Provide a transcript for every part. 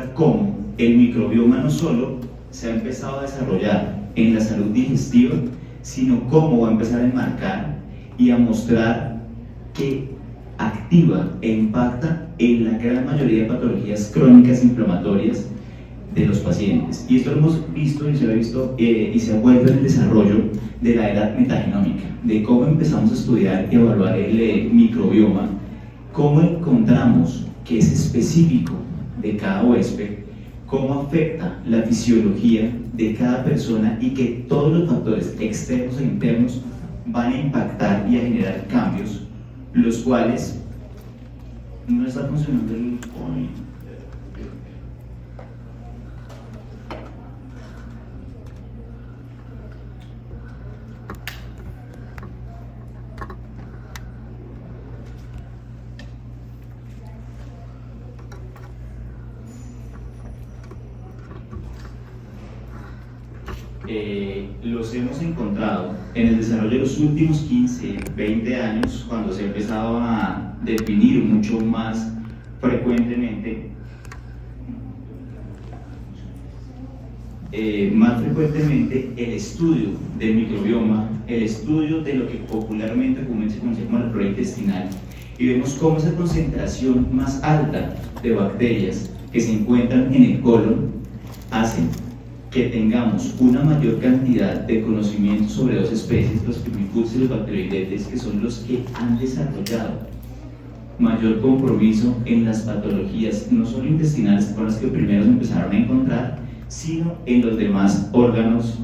muestra cómo el microbioma no solo se ha empezado a desarrollar en la salud digestiva, sino cómo va a empezar a enmarcar y a mostrar que activa e impacta en la gran mayoría de patologías crónicas inflamatorias de los pacientes. Y esto lo hemos visto y se ha visto y se ha vuelto en el desarrollo de la era metagenómica, de cómo empezamos a estudiar y evaluar el microbioma, cómo encontramos que es específico de cada huésped, cómo afecta la fisiología de cada persona y que todos los factores externos e internos van a impactar y a generar cambios, los cuales no está funcionando el los hemos encontrado en el desarrollo de los últimos 15, 20 años, cuando se ha empezado a definir mucho más frecuentemente el estudio del microbioma, el estudio de lo que popularmente se conoce como la flora intestinal, y vemos cómo esa concentración más alta de bacterias que se encuentran en el colon hacen que tengamos una mayor cantidad de conocimiento sobre dos especies, los Firmicutes y los Bacteroidetes, que son los que han desarrollado mayor compromiso en las patologías, no solo intestinales, con las que primero se empezaron a encontrar, sino en los demás órganos.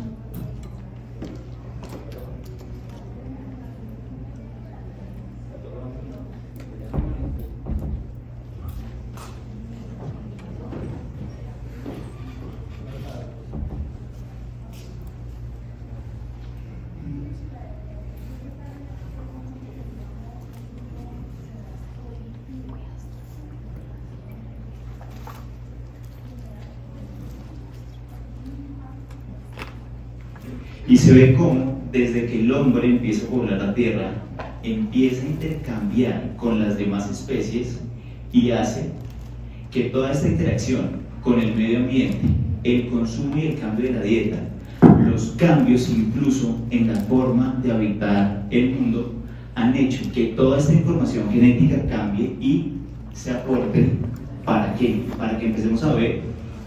Y se ve cómo, desde que el hombre empieza a poblar la tierra, empieza a intercambiar con las demás especies y hace que toda esta interacción con el medio ambiente, el consumo y el cambio de la dieta, los cambios incluso en la forma de habitar el mundo, han hecho que toda esta información genética cambie y se aporte. ¿Para qué? Para que empecemos a ver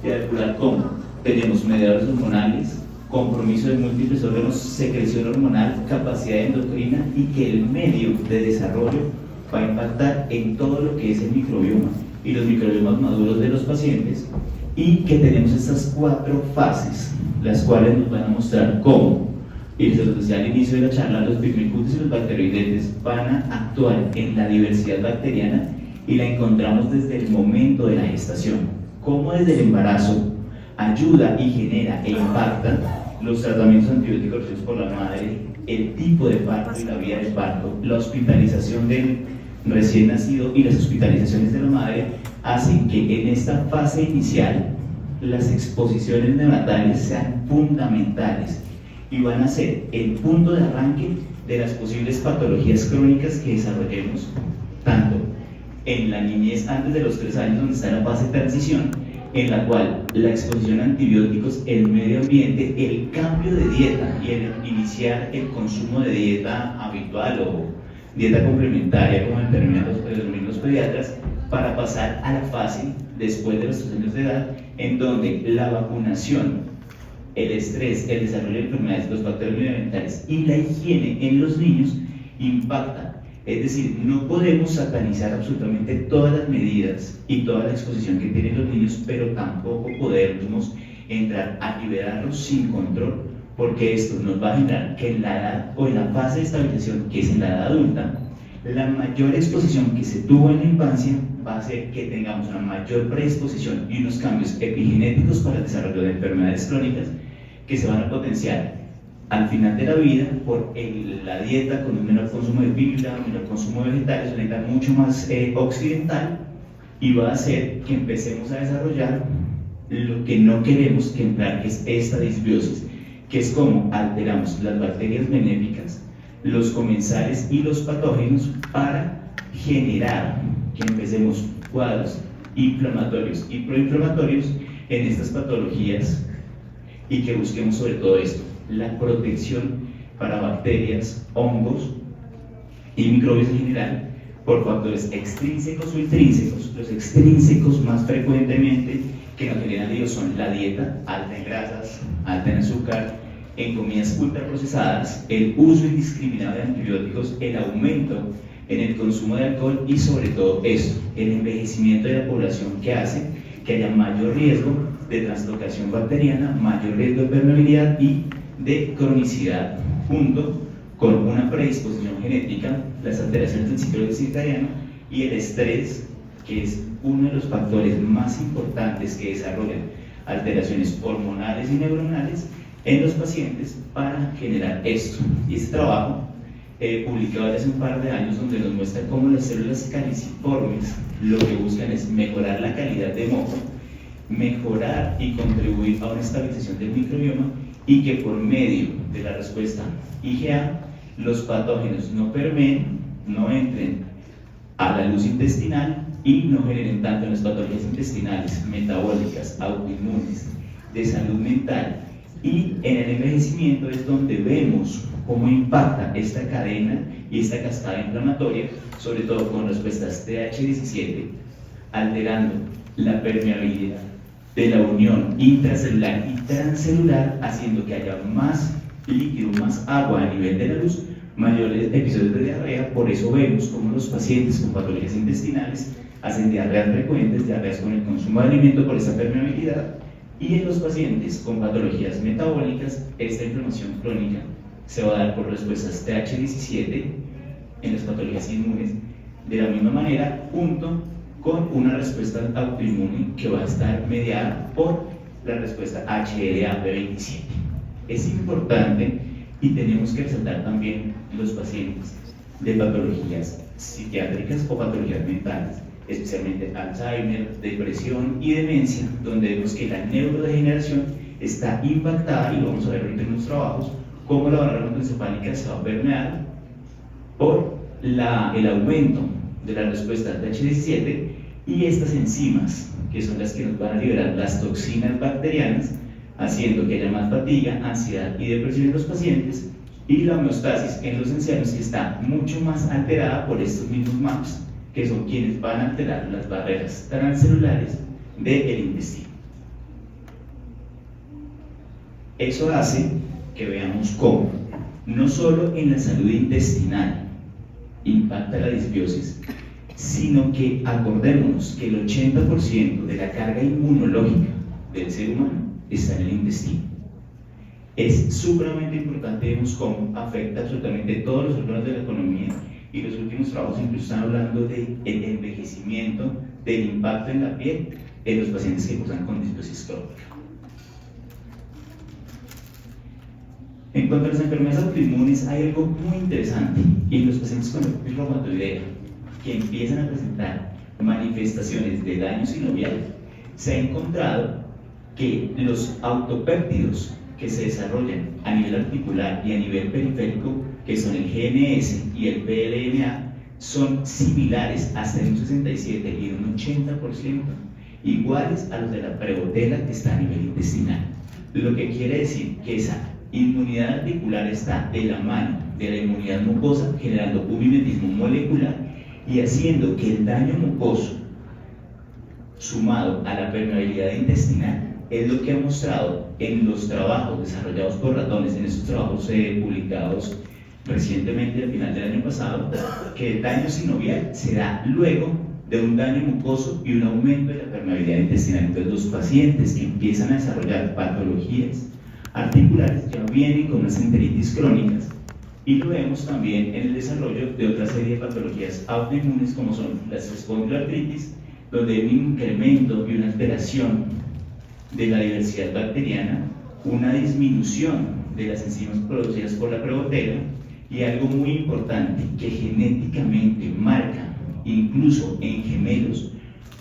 y a depurar cómo tenemos mediadores hormonales, compromiso de múltiples órganos, secreción hormonal, capacidad endocrina, y que el medio de desarrollo va a impactar en todo lo que es el microbioma y los microbiomas maduros de los pacientes, y que tenemos estas 4 fases, las cuales nos van a mostrar cómo, y se los decía al inicio de la charla, los Firmicutes y los Bacteroidetes van a actuar en la diversidad bacteriana, y la encontramos desde el momento de la gestación, cómo desde el embarazo ayuda y genera e impacta los tratamientos antibióticos recibidos por la madre, el tipo de parto y la vía de parto, la hospitalización del recién nacido y las hospitalizaciones de la madre, hacen que en esta fase inicial las exposiciones neonatales sean fundamentales y van a ser el punto de arranque de las posibles patologías crónicas que desarrollemos, tanto en la niñez antes de los 3 años, donde está la fase de transición, en la cual la exposición a antibióticos, el medio ambiente, el cambio de dieta y el iniciar el consumo de dieta habitual o dieta complementaria, como determinan los mismos pediatras, para pasar a la fase después de los 3 años de edad, en donde la vacunación, el estrés, el desarrollo de enfermedades, los factores medioambientales y la higiene en los niños impactan. Es decir, no podemos satanizar absolutamente todas las medidas y toda la exposición que tienen los niños, pero tampoco podemos entrar a liberarlos sin control, porque esto nos va a generar que en la edad o en la fase de estabilización, que es en la edad adulta, la mayor exposición que se tuvo en la infancia va a hacer que tengamos una mayor predisposición y unos cambios epigenéticos para el desarrollo de enfermedades crónicas que se van a potenciar al final de la vida por la dieta con un menor consumo de fibra, menor consumo de vegetales, una dieta mucho más occidental, y va a hacer que empecemos a desarrollar lo que no queremos que entrar, que es esta disbiosis, que es como alteramos las bacterias benéficas, los comensales y los patógenos para generar que empecemos cuadros inflamatorios y proinflamatorios en estas patologías, y que busquemos sobre todo esto, la protección para bacterias, hongos y microbios en general por factores extrínsecos o intrínsecos. Los extrínsecos más frecuentemente que nos generan ellos son la dieta alta en grasas, alta en azúcar, en comidas ultraprocesadas, el uso indiscriminado de antibióticos, el aumento en el consumo de alcohol y sobre todo esto, el envejecimiento de la población, que hace que haya mayor riesgo de translocación bacteriana, mayor riesgo de permeabilidad y de cronicidad, junto con una predisposición genética, las alteraciones del ciclo circadiano y el estrés, que es uno de los factores más importantes que desarrollan alteraciones hormonales y neuronales en los pacientes para generar esto. Y este trabajo, publicado hace un par de años, donde nos muestra cómo las células caliciformes lo que buscan es mejorar la calidad de moco, mejorar y contribuir a una estabilización del microbioma, y que por medio de la respuesta IgA los patógenos no permeen, no entren a la luz intestinal y no generen tanto en las patologías intestinales, metabólicas, autoinmunes, de salud mental. Y en el envejecimiento es donde vemos cómo impacta esta cadena y esta cascada inflamatoria, sobre todo con respuestas TH17, alterando la permeabilidad de la unión intracelular y transcelular, haciendo que haya más líquido, más agua a nivel de la luz, mayores episodios de diarrea. Por eso vemos cómo los pacientes con patologías intestinales hacen diarreas frecuentes, diarreas con el consumo de alimento por esa permeabilidad, y en los pacientes con patologías metabólicas esta inflamación crónica se va a dar por respuestas TH17 en las patologías inmunes de la misma manera, junto con una respuesta autoinmune que va a estar mediada por la respuesta HLA-B27. Es importante, y tenemos que resaltar también los pacientes de patologías psiquiátricas o patologías mentales, especialmente Alzheimer, depresión y demencia, donde vemos que la neurodegeneración está impactada, y lo vamos a ver ahorita en los trabajos, cómo la barrera hematoencefálica se va a permear por el aumento de la respuesta TH17 y estas enzimas, que son las que nos van a liberar las toxinas bacterianas, haciendo que haya más fatiga, ansiedad y depresión en los pacientes, y la homeostasis en los ancianos, que está mucho más alterada por estos mismos MAPs, que son quienes van a alterar las barreras transcelulares del intestino. Eso hace que veamos cómo, no solo en la salud intestinal impacta la disbiosis, sino que acordémonos que el 80% de la carga inmunológica del ser humano está en el intestino. Es supremamente importante, vemos cómo afecta absolutamente todos los órganos de la economía, y los últimos trabajos incluso están hablando del envejecimiento, del impacto en la piel en los pacientes que cursan con disbiosis crónica. En cuanto a las enfermedades autoinmunes, hay algo muy interesante, y en los pacientes con herpes reumatoidea que empiezan a presentar manifestaciones de daño sinovial, se ha encontrado que los autopéptidos que se desarrollan a nivel articular y a nivel periférico, que son el GNS y el PLMA, son similares hasta en un 67 y en un 80%, iguales a los de la prebotela que está a nivel intestinal. Lo que quiere decir que esa inmunidad articular está de la mano de la inmunidad mucosa, generando un mimetismo molecular y haciendo que el daño mucoso, sumado a la permeabilidad intestinal, es lo que ha mostrado en los trabajos desarrollados por ratones, en esos trabajos publicados recientemente al final del año pasado, que el daño sinovial se da luego de un daño mucoso y un aumento de la permeabilidad intestinal. Entonces los pacientes que empiezan a desarrollar patologías articulares ya vienen con unas enteritis crónicas, y lo vemos también en el desarrollo de otra serie de patologías autoinmunes, como son las espondiloartritis, donde hay un incremento y una alteración de la diversidad bacteriana, una disminución de las enzimas producidas por la prebotela, y algo muy importante que genéticamente marca, incluso en gemelos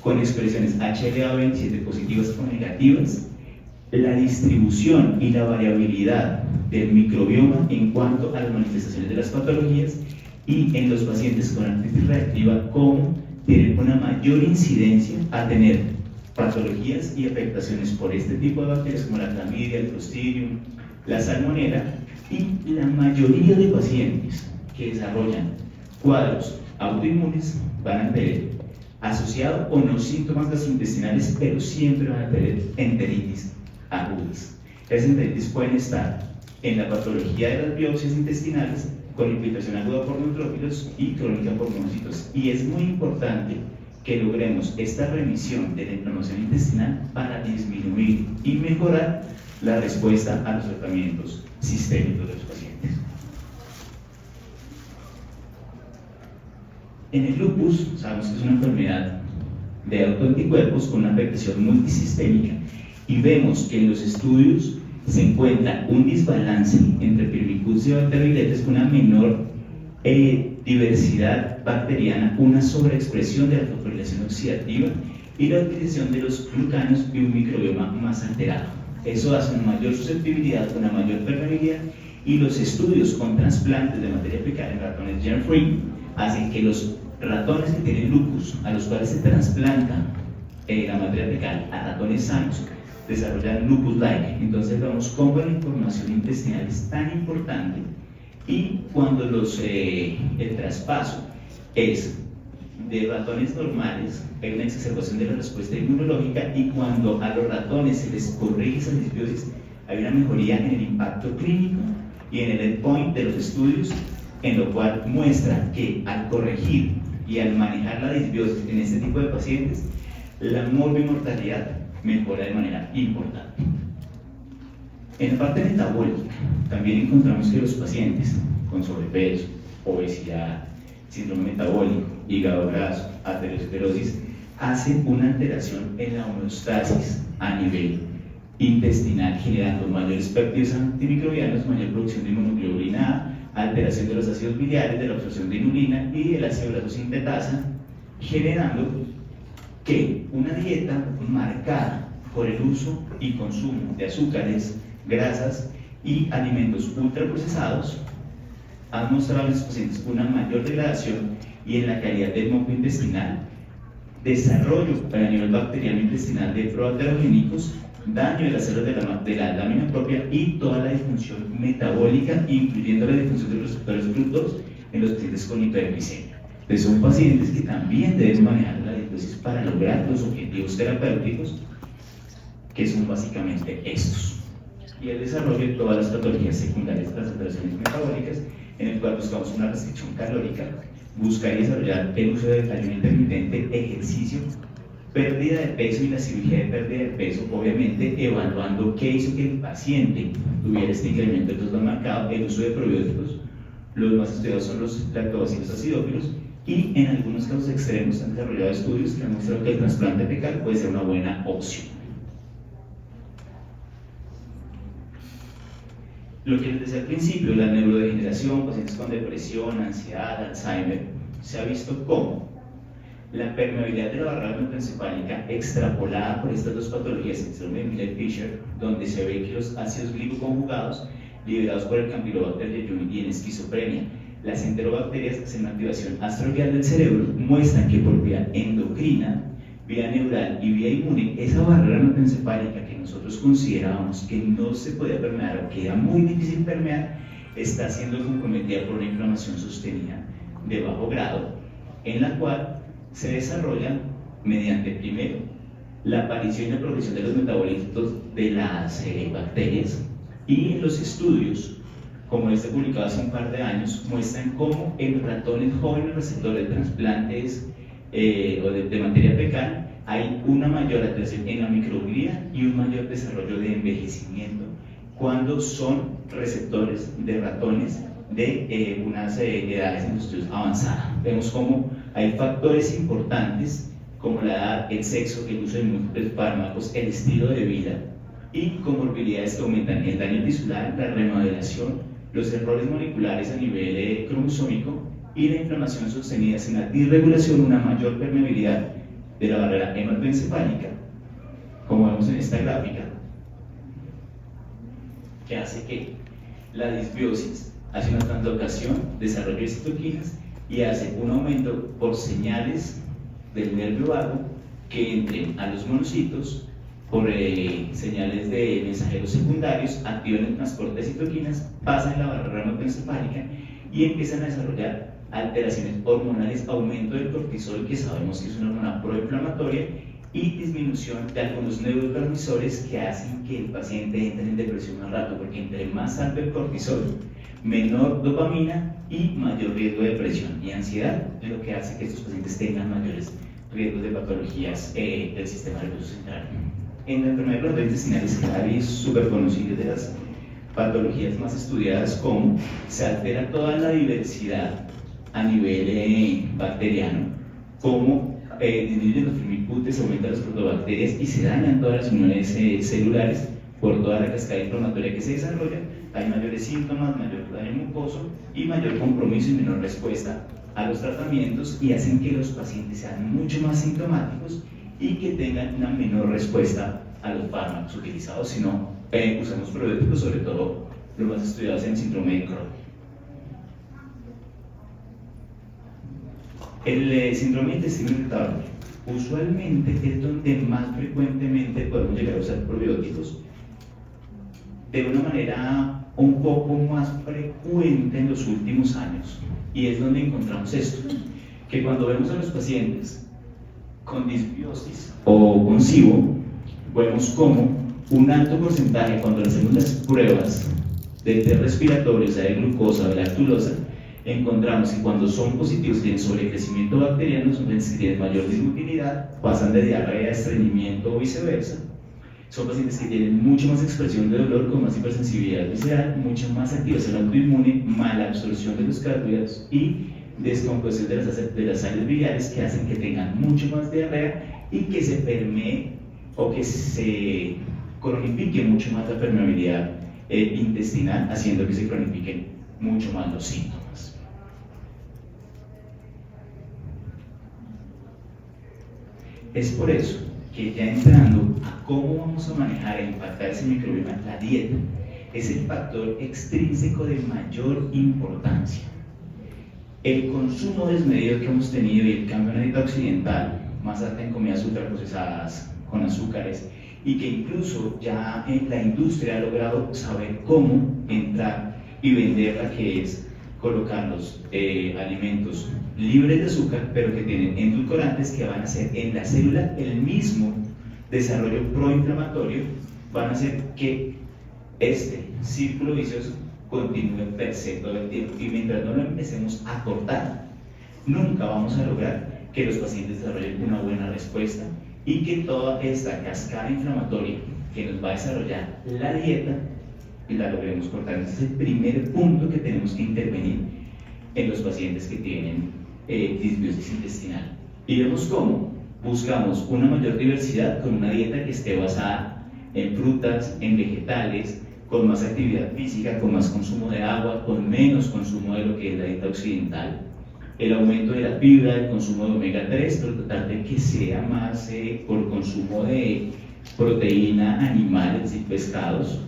con expresiones HLA-27 positivas o negativas, la distribución y la variabilidad del microbioma en cuanto a las manifestaciones de las patologías, y en los pacientes con artritis reactiva, como tienen una mayor incidencia a tener patologías y afectaciones por este tipo de bacterias como la clamidia, el clostridium, la salmonela, y la mayoría de pacientes que desarrollan cuadros autoinmunes van a tener asociado o no síntomas gastrointestinales, pero siempre van a tener enteritis agudas. Las enteritis pueden estar en la patología de las biopsias intestinales con infiltración aguda por neutrófilos y crónica por monocitos. Y es muy importante que logremos esta remisión de la inflamación intestinal para disminuir y mejorar la respuesta a los tratamientos sistémicos de los pacientes. En el lupus, sabemos que es una enfermedad de autoanticuerpos con una afectación multisistémica y vemos que en los estudios se encuentra un desbalance entre Firmicutes y Bacteroidetes, una menor diversidad bacteriana, una sobreexpresión de la fosforilación oxidativa y la utilización de los glucanos y un microbioma más alterado. Eso hace una mayor susceptibilidad, una mayor permeabilidad, y los estudios con trasplantes de materia fecal en ratones germ-free hacen que los ratones que tienen lupus, a los cuales se trasplanta la materia fecal a ratones sanos, desarrollan lupus-like. Entonces vemos cómo la información intestinal es tan importante, y cuando el traspaso es de ratones normales, hay una exacerbación de la respuesta inmunológica, y cuando a los ratones se les corrige esa disbiosis, hay una mejoría en el impacto clínico y en el endpoint de los estudios, en lo cual muestra que al corregir y al manejar la disbiosis en este tipo de pacientes, la morbimortalidad mejora de manera importante. En la parte metabólica, también encontramos que los pacientes con sobrepeso, obesidad, síndrome metabólico, hígado graso, arteriosclerosis, hacen una alteración en la homeostasis a nivel intestinal, generando mayores péptidos antimicrobianos, mayor producción de inmunoglobulina A, alteración de los ácidos biliares, de la absorción de inulina y del ácido graso sintetasa, generando que una dieta marcada por el uso y consumo de azúcares, grasas y alimentos ultraprocesados han mostrado en los pacientes una mayor degradación y en la calidad del moco intestinal, desarrollo a nivel bacteriano intestinal de proteogénicos, daño de las células de la lámina propia y toda la disfunción metabólica, incluyendo la disfunción de los receptores GLUT2 en los pacientes con hiperglicemia. Entonces son pacientes que también deben manejar la disbiosis para lograr los objetivos terapéuticos, que son básicamente estos. Y el desarrollo de todas las patologías secundarias de las alteraciones metabólicas, en el cual buscamos una restricción calórica, buscar y desarrollar el uso de ayuno intermitente, ejercicio, pérdida de peso y la cirugía de pérdida de peso, obviamente evaluando qué hizo que el paciente tuviera este incremento. Entonces lo marcado, el uso de probióticos, los más estudiados son los lactobacilos acidófilos, y en algunos casos extremos han desarrollado estudios que han mostrado que el trasplante fecal puede ser una buena opción. Lo que les decía al principio, la neurodegeneración, pacientes con depresión, ansiedad, Alzheimer, se ha visto como la permeabilidad de la barrera hematoencefálica extrapolada por estas dos patologías, el síndrome de Miller-Fisher, donde se ve que los ácidos glicoconjugados liberados por el Campylobacter jejuni y en esquizofrenia, las enterobacterias hacen una activación astroglial del cerebro, muestran que por vía endocrina, vía neural y vía inmune, esa barrera hematoencefálica que nosotros considerábamos que no se podía permear o que era muy difícil permear, está siendo comprometida por una inflamación sostenida de bajo grado, en la cual se desarrolla mediante, primero, la aparición y la progresión de los metabolitos de las bacterias, y en los estudios, como este publicado hace un par de años, muestran cómo en ratones jóvenes receptores de trasplantes o de materia fecal hay una mayor alteración en la microglía y un mayor desarrollo de envejecimiento cuando son receptores de ratones de unas edades en los estudios avanzadas. Vemos cómo hay factores importantes como la edad, el sexo, el uso de múltiples fármacos, el estilo de vida y comorbilidades que aumentan el daño tisular, la remodelación, los errores moleculares a nivel cromosómico y la inflamación sostenida sin la disregulación, una mayor permeabilidad de la barrera hematoencefálica, como vemos en esta gráfica, que hace que la disbiosis hace una translocación, desarrollo de citoquinas y hace un aumento por señales del nervio vago que entren a los monocitos por señales de mensajeros secundarios, activan el transporte de citoquinas, pasan la barrera hematoencefálica y empiezan a desarrollar alteraciones hormonales, aumento del cortisol, que sabemos que es una hormona proinflamatoria, y disminución de algunos neurotransmisores que hacen que el paciente entre en depresión más rápido, porque entre más alto el cortisol, menor dopamina y mayor riesgo de depresión y ansiedad, lo que hace que estos pacientes tengan mayores riesgos de patologías del sistema nervioso central. En la enfermedad gastrointestinal es súper conocida, de las patologías más estudiadas, como se altera toda la diversidad a nivel bacteriano, como disminuyen los firmicutes, aumentan las protobacterias y se dañan todas las uniones celulares por toda la cascada inflamatoria que se desarrolla. Hay mayores síntomas, mayor daño mucoso y mayor compromiso y menor respuesta a los tratamientos, y hacen que los pacientes sean mucho más sintomáticos y que tengan una menor respuesta a los fármacos utilizados. Si no, usamos probióticos, sobre todo los más estudiados en síndrome de Crohn. El síndrome de intestino irritable usualmente es donde más frecuentemente podemos llegar a usar probióticos, de una manera un poco más frecuente en los últimos años, y es donde encontramos esto, que cuando vemos a los pacientes con disbiosis o con SIBO, vemos como un alto porcentaje, cuando hacemos las pruebas de test respiratorio, o sea, de glucosa o de lactulosa, encontramos que cuando son positivos tienen sobrecrecimiento bacteriano, son pacientes que tienen mayor dismotilidad, pasan de diarrea a estreñimiento o viceversa. Son pacientes que tienen mucho más expresión de dolor, con más hipersensibilidad visceral, mucho más activación autoinmune, mala absorción de los carbohidratos y descomposición de las sales biliares, que hacen que tengan mucho más diarrea y que se permee o que se cronifique mucho más la permeabilidad intestinal, haciendo que se cronifiquen mucho más los síntomas. Es por eso que, ya entrando a cómo vamos a manejar e impactar ese microbioma, la dieta es el factor extrínseco de mayor importancia. El consumo desmedido que hemos tenido y el cambio en la dieta occidental, más alta en comidas ultraprocesadas, con azúcares, y que incluso ya en la industria ha logrado saber cómo entrar y venderla, que es colocar los alimentos libres de azúcar, pero que tienen endulcorantes que van a hacer en la célula el mismo desarrollo proinflamatorio, van a hacer que este círculo vicioso continúe per se todo el tiempo, y mientras no lo empecemos a cortar, nunca vamos a lograr que los pacientes desarrollen una buena respuesta y que toda esta cascada inflamatoria que nos va a desarrollar la dieta y la logremos cortar. Ese es el primer punto que tenemos que intervenir en los pacientes que tienen disbiosis intestinal. Y vemos cómo buscamos una mayor diversidad con una dieta que esté basada en frutas, en vegetales, con más actividad física, con más consumo de agua, con menos consumo de lo que es la dieta occidental. El aumento de la fibra, el consumo de omega 3, pero tratar de que sea más por consumo de proteína animal, es decir, pescados,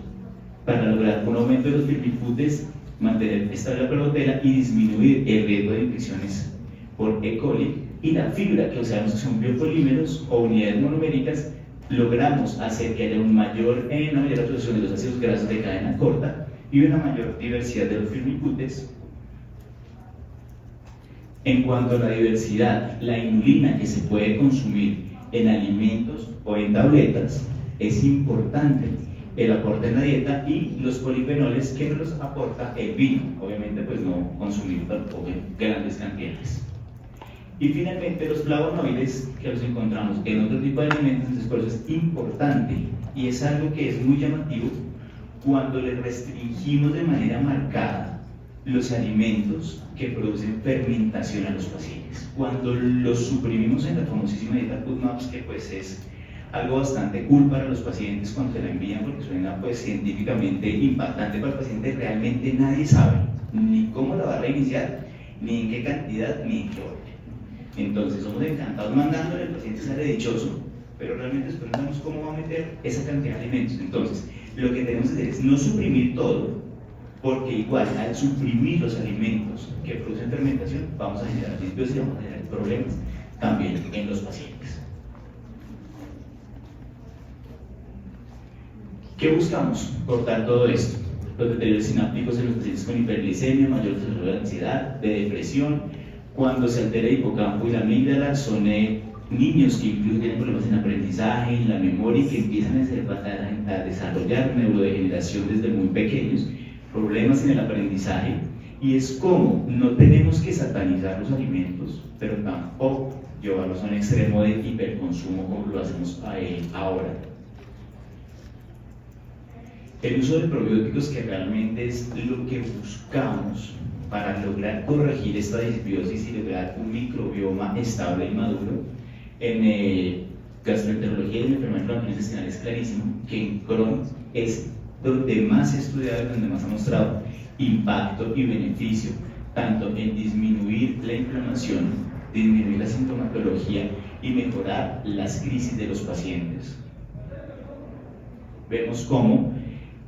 para lograr un aumento de los firmicutes, mantener estable la protela y disminuir el riesgo de infecciones por E. coli. Y la fibra, que sabemos que son biopolímeros o unidades monoméricas, logramos hacer que haya una mayor absorción de los ácidos grasos de cadena corta y una mayor diversidad de los firmicutes. En cuanto a la diversidad, la inulina que se puede consumir en alimentos o en tabletas, es importante el aporte en la dieta, y los polifenoles que nos aporta el vino, obviamente pues no consumir tampoco en grandes cantidades. Y finalmente los flavonoides, que los encontramos en otro tipo de alimentos. Entonces por eso es importante, y es algo que es muy llamativo, cuando le restringimos de manera marcada los alimentos que producen fermentación a los pacientes. Cuando los suprimimos en la famosísima dieta FODMAPs, que pues es algo bastante cool para los pacientes cuando se la envían, porque suena pues científicamente impactante para el paciente. Realmente nadie sabe ni cómo la va a reiniciar, ni en qué cantidad, ni en qué orden. Entonces somos encantados mandándole, el paciente sale dichoso, pero realmente después no sabemos cómo va a meter esa cantidad de alimentos. Entonces lo que tenemos que hacer es no suprimir todo, porque igual al suprimir los alimentos que producen fermentación vamos a generar disbiosis y vamos a generar problemas también en los pacientes. ¿Qué buscamos? Cortar todo esto. Los deterioros sinápticos en los pacientes con hiperglicemia, mayor desarrollo de ansiedad, de depresión. Cuando se altera el hipocampo y la amígdala, son niños que incluso tienen problemas en aprendizaje, en la memoria, y que empiezan a desarrollar neurodegeneración desde muy pequeños, problemas en el aprendizaje. Y es como no tenemos que satanizar los alimentos, pero tampoco llevarlos a un extremo de hiperconsumo como lo hacemos ahora. El uso de probióticos, que realmente es lo que buscamos para lograr corregir esta disbiosis y lograr un microbioma estable y maduro. En gastroenterología y en enfermedades inflamatorias intestinales es clarísimo que en Crohn es donde más se ha estudiado y donde más ha mostrado impacto y beneficio, tanto en disminuir la inflamación, disminuir la sintomatología y mejorar las crisis de los pacientes. Vemos cómo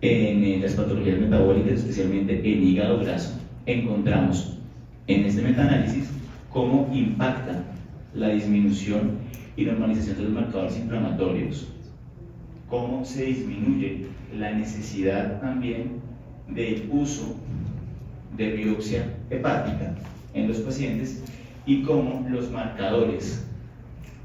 en las patologías metabólicas, especialmente en hígado graso, encontramos en este metaanálisis cómo impacta la disminución y normalización de los marcadores inflamatorios, cómo se disminuye la necesidad también del uso de biopsia hepática en los pacientes y cómo los marcadores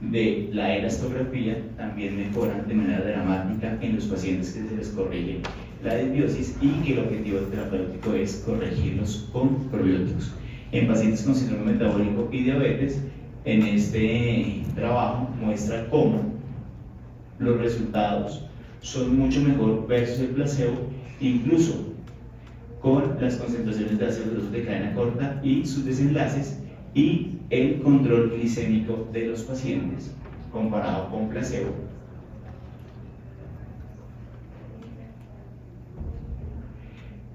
de la elastografía también mejoran de manera dramática en los pacientes que se les corrige la disbiosis y que el objetivo terapéutico es corregirlos con probióticos. En pacientes con síndrome metabólico y diabetes, en este trabajo muestra cómo los resultados son mucho mejor versus el placebo, incluso con las concentraciones de ácidos grasos de cadena corta y sus desenlaces y el control glicémico de los pacientes comparado con placebo.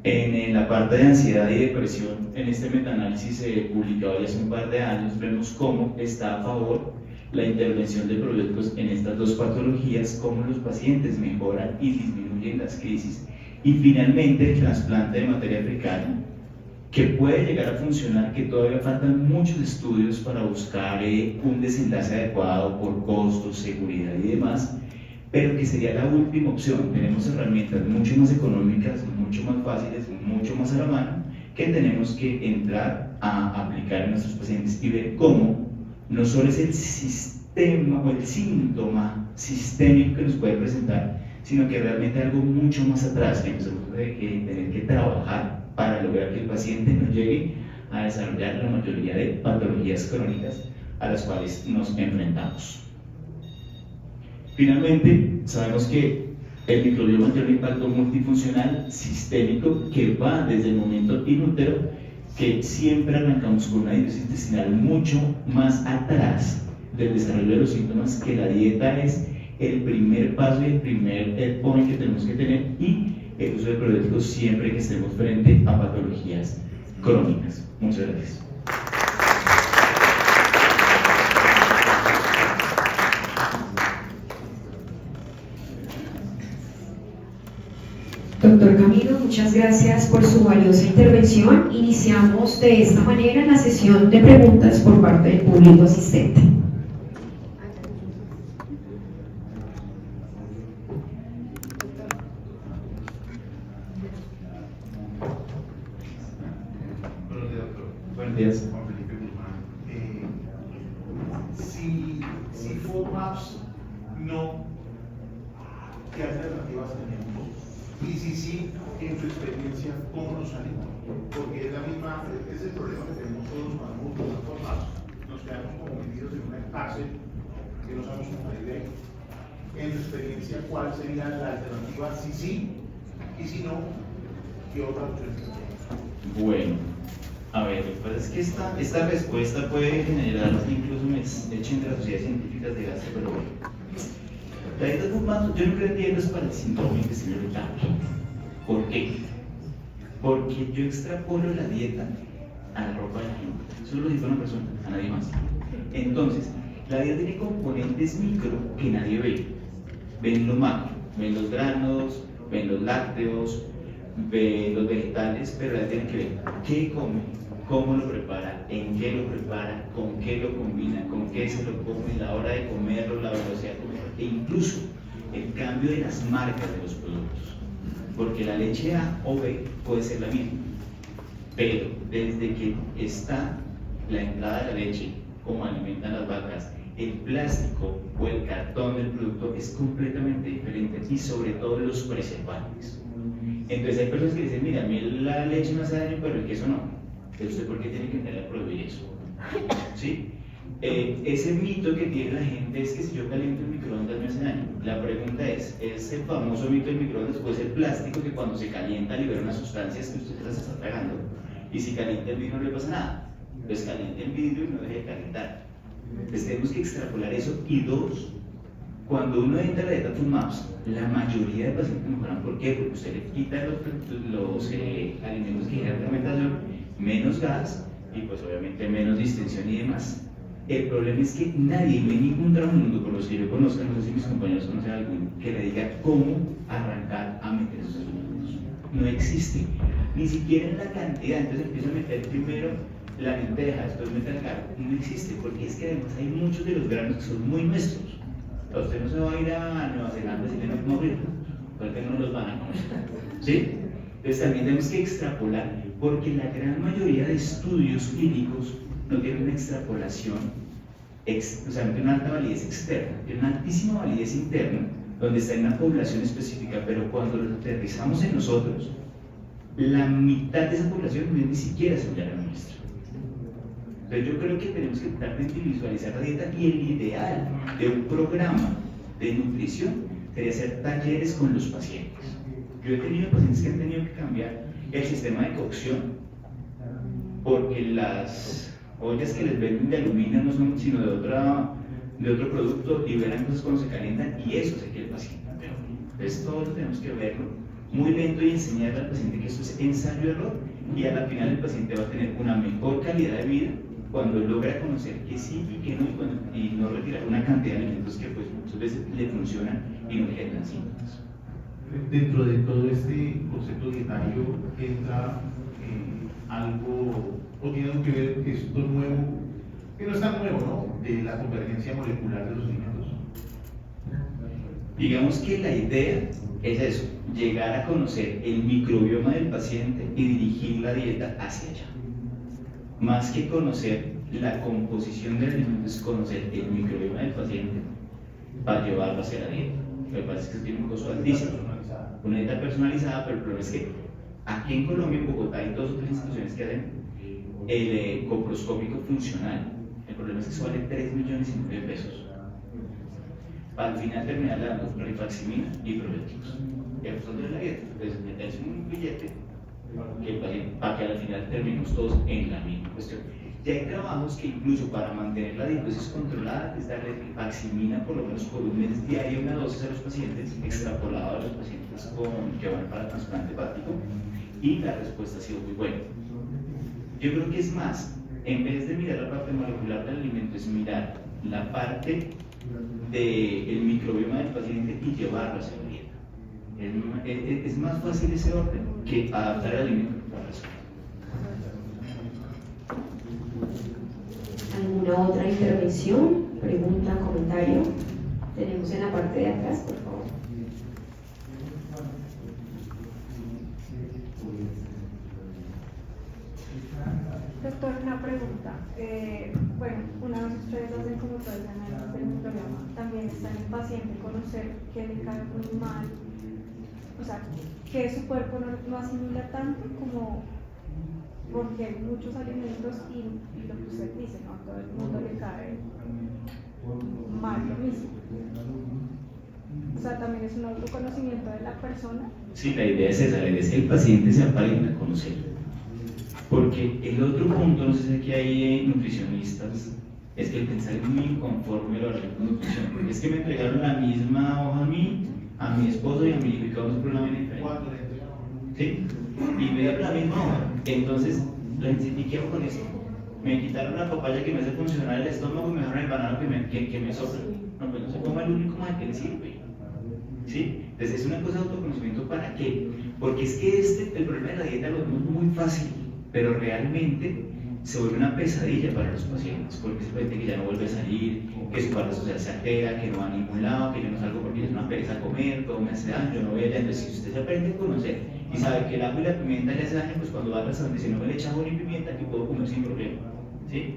En la parte de ansiedad y depresión, en este metaanálisis publicado ya hace un par de años, vemos cómo está a favor la intervención de probióticos en estas dos patologías, cómo los pacientes mejoran y disminuyen las crisis. Y finalmente el trasplante de materia fecal, que puede llegar a funcionar, que todavía faltan muchos estudios para buscar un desenlace adecuado por costos, seguridad y demás, pero que sería la última opción. Tenemos herramientas mucho más económicas, mucho más fáciles, mucho más a la mano, que tenemos que entrar a aplicar en nuestros pacientes y ver cómo no solo es el sistema o el síntoma sistémico que nos puede presentar, sino que realmente algo mucho más atrás que nosotros tenemos que tener que trabajar para lograr que el paciente no llegue a desarrollar la mayoría de patologías crónicas a las cuales nos enfrentamos. Finalmente, sabemos que el microbioma tiene un impacto multifuncional sistémico que va desde el momento inútero, que siempre arrancamos con una disbiosis intestinal mucho más atrás del desarrollo de los síntomas, que la dieta es el primer paso y el primer point que tenemos que tener, y el uso de probióticos siempre que estemos frente a patologías crónicas. Muchas gracias. Doctor Camilo, muchas gracias por su valiosa intervención. Iniciamos de esta manera la sesión de preguntas por parte del público asistente. Buenos días, doctor. Buenos días. Juan Felipe Guzmán. Si FODMAPs no, ¿qué alternativas tenemos? Y si en su experiencia, ¿cómo nos salimos? Porque es el problema que tenemos todos cuando hemos FODMAPs. Nos quedamos como metidos en una cárcel que no sabemos cómo salir de ahí. En su experiencia, ¿cuál sería la alternativa? Si sí, y si no, ¿qué otra opción tenemos? Bueno, a ver, lo que pasa es que esta respuesta puede generar incluso un hecho entre las sociedades científicas de gastro, pero bueno. La dieta FODMAP, yo no creo que es para el síndrome intestinal irritable. ¿Por qué? Porque yo extrapolo la dieta a la ropa de la gente. Solo lo dice una persona, a nadie más. Entonces, la dieta tiene componentes micro que nadie ve. Ven lo macro, ven los granos, ven los lácteos, ven los vegetales, pero la tienen que ver qué come, cómo lo prepara, en qué lo prepara, con qué lo combina, con qué se lo come, la hora de comerlo, la velocidad de comerlo, e incluso el cambio de las marcas de los productos. Porque la leche A o B puede ser la misma, pero desde que está la entrada de la leche, como alimentan las vacas, el plástico o el cartón del producto es completamente diferente, y sobre todo los preservantes. Entonces hay personas que dicen, mira, a mí la leche me hace daño, pero el queso no. Entonces, ¿usted por qué tiene que entrar a prohibir eso? ¿Sí? Ese mito que tiene la gente es que si yo caliento el microondas me hace daño. La pregunta es el famoso mito del microondas, pues el plástico que cuando se calienta libera unas sustancias que usted las está tragando, y si calienta el vidrio no le pasa nada. Pues caliente el vidrio y no deje de calentar. Entonces tenemos que extrapolar eso. Y dos, cuando uno entra a la dieta FODMAPs, la mayoría de pacientes mejoran. ¿Por qué? Porque usted le quita los alimentos que generan fermentación, menos gas y pues obviamente menos distensión y demás. El problema es que nadie, no hay ningún mundo, por los que yo conozco, no sé si mis compañeros conocen alguno, que le diga cómo arrancar a meter esos alimentos. No existe, ni siquiera en la cantidad. Entonces empieza a meter primero la lenteja, después meter el carbo. No existe, porque es que además hay muchos de los granos que son muy nuestros. Usted no se va a ir a Nueva Zelanda si tiene que morir, porque no los van a comer. ¿Sí? Entonces también tenemos que extrapolar, porque la gran mayoría de estudios clínicos no tienen una extrapolación, o sea, no tienen una alta validez externa, tienen una altísima validez interna, donde está en una población específica, pero cuando lo aterrizamos en nosotros, la mitad de esa población no es ni siquiera similar a la nuestra. Entonces yo creo que tenemos que tratar de individualizar la dieta, y el ideal de un programa de nutrición sería hacer talleres con los pacientes. Yo he tenido pacientes que han tenido que cambiar el sistema de cocción, porque las ollas que les venden de aluminio no son sino de otro producto, liberan cosas cuando se calientan, y eso hace que el paciente peor. Entonces todo eso tenemos que verlo muy lento y enseñarle al paciente que esto es ensayo-error, y a la final el paciente va a tener una mejor calidad de vida cuando logra conocer que sí y que no, y no retirar una cantidad de alimentos que pues muchas veces le funcionan y no le generan síntomas. Dentro de todo este concepto dietario entra algo, o tiene algo que ver esto nuevo, que no es tan nuevo, ¿no? De la convergencia molecular de los alimentos. Digamos que la idea es eso, llegar a conocer el microbioma del paciente y dirigir la dieta hacia allá. Más que conocer la composición del alimento, es conocer el microbioma del paciente para llevarlo hacia la dieta. Lo que pasa es que tiene un costo altísimo, una dieta personalizada, pero el problema es que aquí en Colombia, en Bogotá, hay 2 o 3 instituciones que hacen el coproscópico funcional. El problema es que eso vale 3,5 millones de pesos. Para al final terminar dando rifaximirina y probióticos. Y ajustándole la dieta, entonces meterse un billete para que al final terminemos todos en la misma cuestión. Ya hay trabajos que incluso para mantener la diabetes controlada es darle rifaximirina por lo menos por un mes diario, una dosis a los pacientes, extrapolado a los pacientes que van para trasplante hepático, y la respuesta ha sido muy buena. Yo creo que es más, en vez de mirar la parte molecular del alimento, es mirar la parte del microbioma del paciente y llevarlo hacia la dieta. Es más fácil ese orden que adaptar el alimento para resolver. ¿Alguna otra intervención, pregunta, comentario? Tenemos en la parte de atrás, por favor. Doctor, una pregunta. Bueno, una vez ustedes hacen como todo el análisis del microbioma, también está en el paciente conocer que le cae muy mal, o sea, que su cuerpo no asimila tanto como, porque hay muchos alimentos y lo que usted dice, ¿no? A todo el mundo le cae mal lo mismo. O sea, también es un autoconocimiento de la persona. Sí, la idea es esa, la idea es que el paciente se aprenda a conocer. Porque el otro punto, no sé si aquí hay nutricionistas, es que el pensar es muy inconforme a la nutrición. Porque es que me entregaron la misma hoja a mi esposo y a mi hijo, y cada uno es por una vaina diferente. ¿Sí? Y me dieron la misma hoja. Entonces, ¿y qué hago con esto? Me quitaron la papaya que me hace funcionar el estómago y me dejaron el banano que me sopla. No, pues no se coma el único más que le sirve. ¿Sí? Entonces, es una cosa de autoconocimiento. ¿Para qué? Porque es que el problema de la dieta lo vemos muy fácil, pero realmente se vuelve una pesadilla para los pacientes, porque se siente que ya no vuelve a salir, que su parte social se altera, que no va a ningún lado, que yo no salgo porque es una pereza comer, todo me hace daño, yo no voy allá. Entonces, si usted se aprende a conocer y sabe que el ajo y la pimienta le hace daño, pues cuando va al restaurante dice, no me le echa ajo ni pimienta, que puedo comer sin problema. ¿Sí?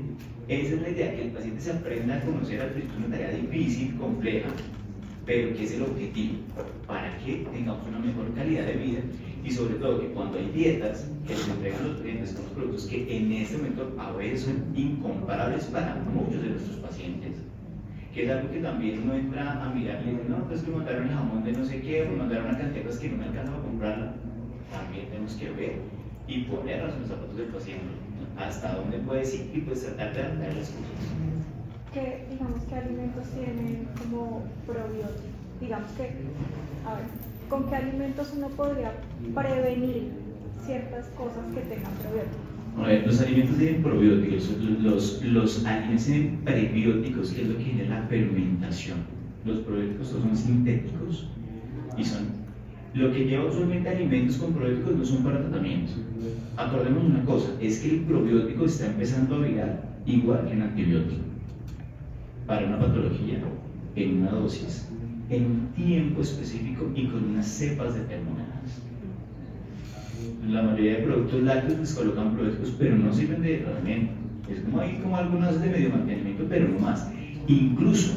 Esa es la idea, que el paciente se aprenda a conocer. Al principio es una tarea difícil, compleja, pero que es el objetivo, para que tengamos una mejor calidad de vida y sobre todo que cuando hay dietas que les entregan los clientes con los productos que en este momento a veces son incomparables para muchos de nuestros pacientes, que es algo que también uno entra a mirar y dice, no, pues que me mandaron el jamón de no sé qué, me mandaron una cantidad de cosas que no me alcanzan a comprarla. También tenemos que ver y ponernos en los zapatos del paciente, ¿no? Hasta dónde puede ir y pues tratar de adaptar las cosas. Que digamos que alimentos tienen como probióticos, digamos que, a ver, ¿con qué alimentos uno podría prevenir ciertas cosas que tengan probióticos? A ver, los alimentos tienen probióticos, los alimentos tienen prebióticos, que es lo que genera la fermentación. Los probióticos son sintéticos y son lo que lleva usualmente alimentos con probióticos no son para tratamientos. Acordemos una cosa, es que el probiótico está empezando a virar igual que un antibiótico para una patología, en una dosis, en un tiempo específico y con unas cepas determinadas. La mayoría de productos lácteos les colocan probióticos, pero no sirven de tratamiento. Es como hay como algunas de medio mantenimiento, pero no más. Incluso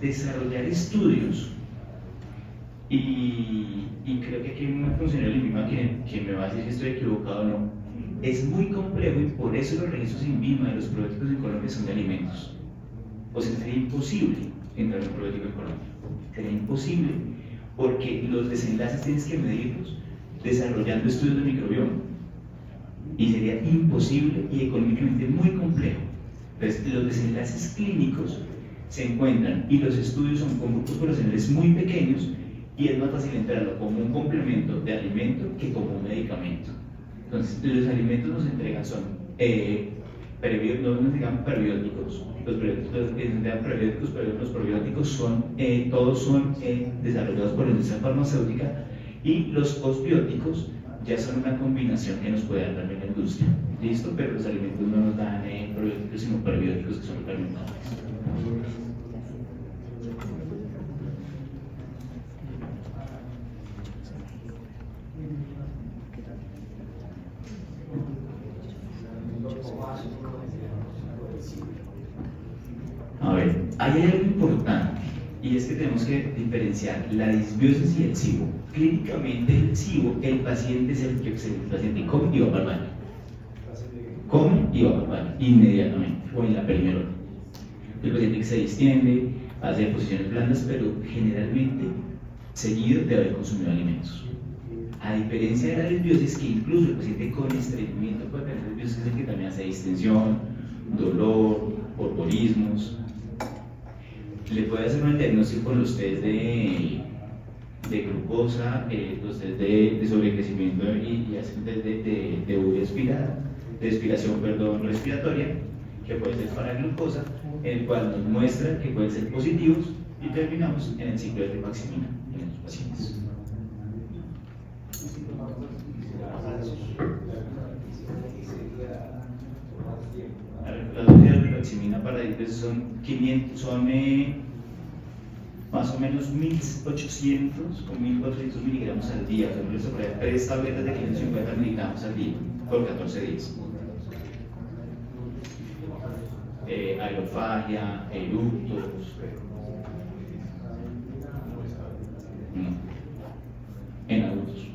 desarrollar estudios, y creo que aquí hay un funcionario del INVIMA que me va a decir si estoy equivocado o no, es muy complejo y por eso los registros INVIMA de los probióticos en Colombia son de alimentos. O sea, sería imposible entrar en un probiótico en Colombia. Sería imposible, porque los desenlaces tienes que medirlos desarrollando estudios de microbioma. Y sería imposible y económicamente muy complejo. Entonces, los desenlaces clínicos se encuentran y los estudios son con grupos poblacionales muy pequeños y es más fácil entrarlo como un complemento de alimento que como un medicamento. Entonces, los alimentos nos entregan son no nos digan prebióticos, los prebióticos, pero los probióticos son, todos son desarrollados por la industria farmacéutica, y los posbióticos ya son una combinación que nos puede dar también la industria. ¿Listo? Pero los alimentos no nos dan probióticos, sino prebióticos, que son fermentables. A ver, hay algo importante, y es que tenemos que diferenciar la disbiosis y el SIBO. Clínicamente, el SIBO, el paciente es el paciente come y va para el baño. Come y va para el baño, inmediatamente, o en la primera hora. El paciente que se distiende, hace posiciones blandas, pero generalmente seguido de haber consumido alimentos. A diferencia de la disbiosis, que incluso el paciente con estreñimiento puede tener disbiosis, es el que también hace distensión, dolor, porporismos. Le puede hacer un diagnóstico con los test de glucosa, los test de sobrecrecimiento y hacer un test de expiración respiratoria, que puede ser para glucosa, en el cual nos muestra que pueden ser positivos, y terminamos en el ciclo de rifaximina en los pacientes. La dosis de rifaximina para diabetes son 500, más o menos 1800 o 1400 miligramos al día. Por eso, por ahí, 3 tabletas de 550 miligramos al día por 14 días. Aerofagia, eructos. En adultos.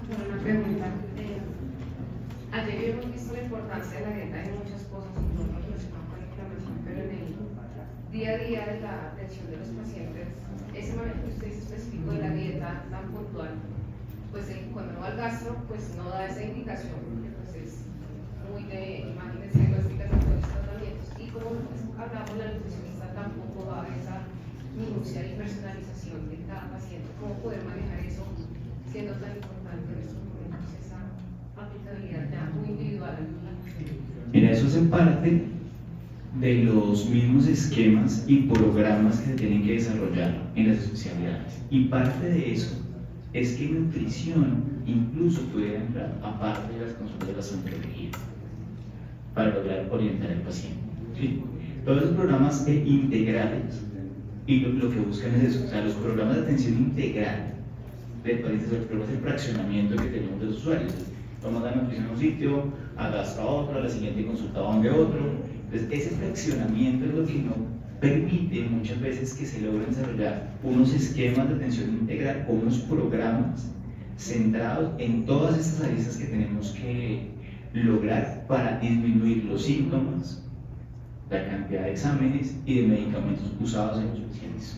Una pregunta. Ayer hemos visto la importancia de la dieta en muchas cosas, no relacionado con la inflamación, pero en el día a día de la atención de los pacientes, ese momento que usted dice específico de la dieta tan puntual, pues cuando uno va al gastro, pues no da esa indicación, porque pues es muy de imágenes diagnósticas de todos los tratamientos, y como pues, hablamos, la nutricionista tampoco va a esa minucia y personalización de cada paciente. ¿Cómo poder manejar eso siendo tan importante en estos momentos, esa aplicabilidad ya muy individual? Mira, eso hace parte de los mismos esquemas y programas que se tienen que desarrollar en las especialidades, y parte de eso es que nutrición incluso puede entrar aparte de las consultas de la odontología para lograr orientar al paciente. ¿Sí? Todos los programas integrales y lo que buscan es eso, o sea, los programas de atención integral del paciente, los programas de fraccionamiento que tenemos de los usuarios. Vamos a dar nutrición a un sitio, a gasto a otro, a la siguiente consulta a donde otro. Entonces, ese fraccionamiento es lo que no permite muchas veces que se logren desarrollar unos esquemas de atención integral o unos programas centrados en todas estas aristas que tenemos que lograr para disminuir los síntomas, la cantidad de exámenes y de medicamentos usados en los pacientes.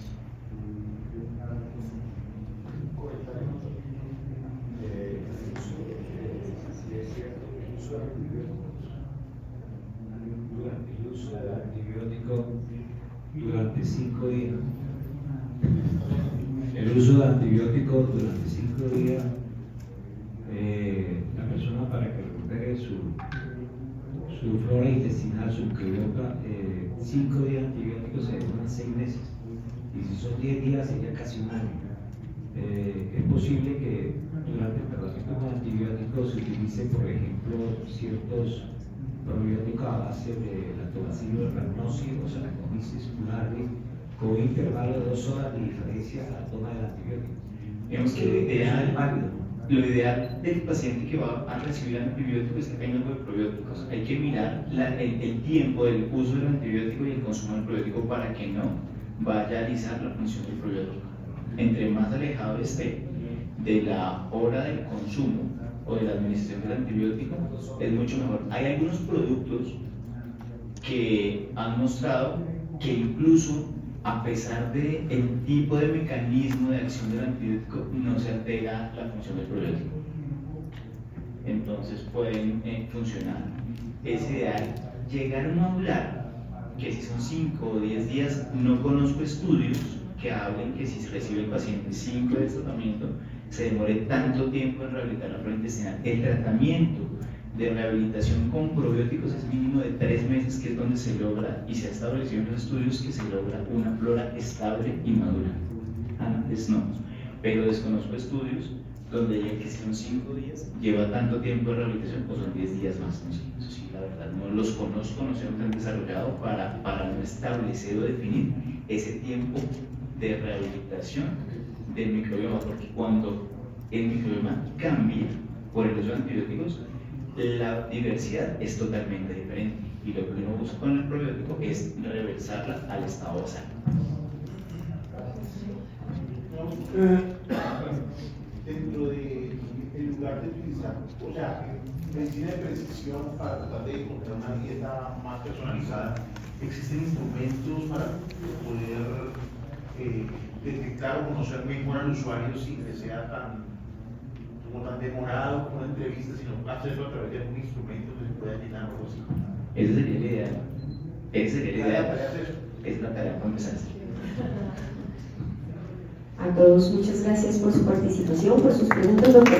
Durante el uso del antibiótico durante 5 días. El uso de antibióticos durante 5 días, la persona para que recupere su flora intestinal, su microbiota, 5 días de antibióticos se demoran 6 meses. Y si son 10 días sería casi un año. Es posible que durante el tratamiento con antibióticos se utilice, por ejemplo, ciertos probióticos a base de lactobacillus rhamnosus o Saccharomyces boulardii con un intervalo de 2 horas de diferencia a la toma del antibiótico. Digamos que lo ideal del paciente que va a recibir antibióticos es que tenga algo de probióticos. Hay que mirar el tiempo del uso del antibiótico y el consumo del probiótico para que no vaya a alisar la función del probiótico. Entre más alejado esté de la hora del consumo o de la administración del antibiótico, es mucho mejor. Hay algunos productos que han mostrado que incluso a pesar del tipo de mecanismo de acción del antibiótico, no se altera la función del probiótico. Entonces pueden funcionar. Es ideal llegar a un modular, que si son 5 o 10 días, no conozco estudios que hablen que si se recibe el paciente 5 días de tratamiento, se demore tanto tiempo en rehabilitar la flora intestinal. El tratamiento de rehabilitación con probióticos es mínimo de 3 meses, que es donde se logra, y se ha establecido en los estudios, que se logra una flora estable y madura. Antes no, pero desconozco estudios donde digan que si son 5 días, lleva tanto tiempo de rehabilitación o son 10 días más. No sé, eso sí, la verdad, no los conozco, no se han desarrollado para no establecer o definir ese tiempo de rehabilitación del microbioma, porque cuando el microbioma cambia por el uso de antibióticos, la diversidad es totalmente diferente, y lo que uno busca con el probiótico es reversarla al estado basal. Dentro de, en lugar de utilizar, o sea, medicina de precisión para tratar de encontrar una dieta más personalizada, ¿existen instrumentos para poder detectar o conocer mejor al usuario sin que sea tan demorado como una entrevista, sino hacerlo a través de algún instrumento que se pueda llenar o algo así? Ese sería el ideal. Ese sería el ideal. ¿La tarea es eso? Es la tarea para empezar a hacer. A todos, muchas gracias por su participación, por sus preguntas, doctor.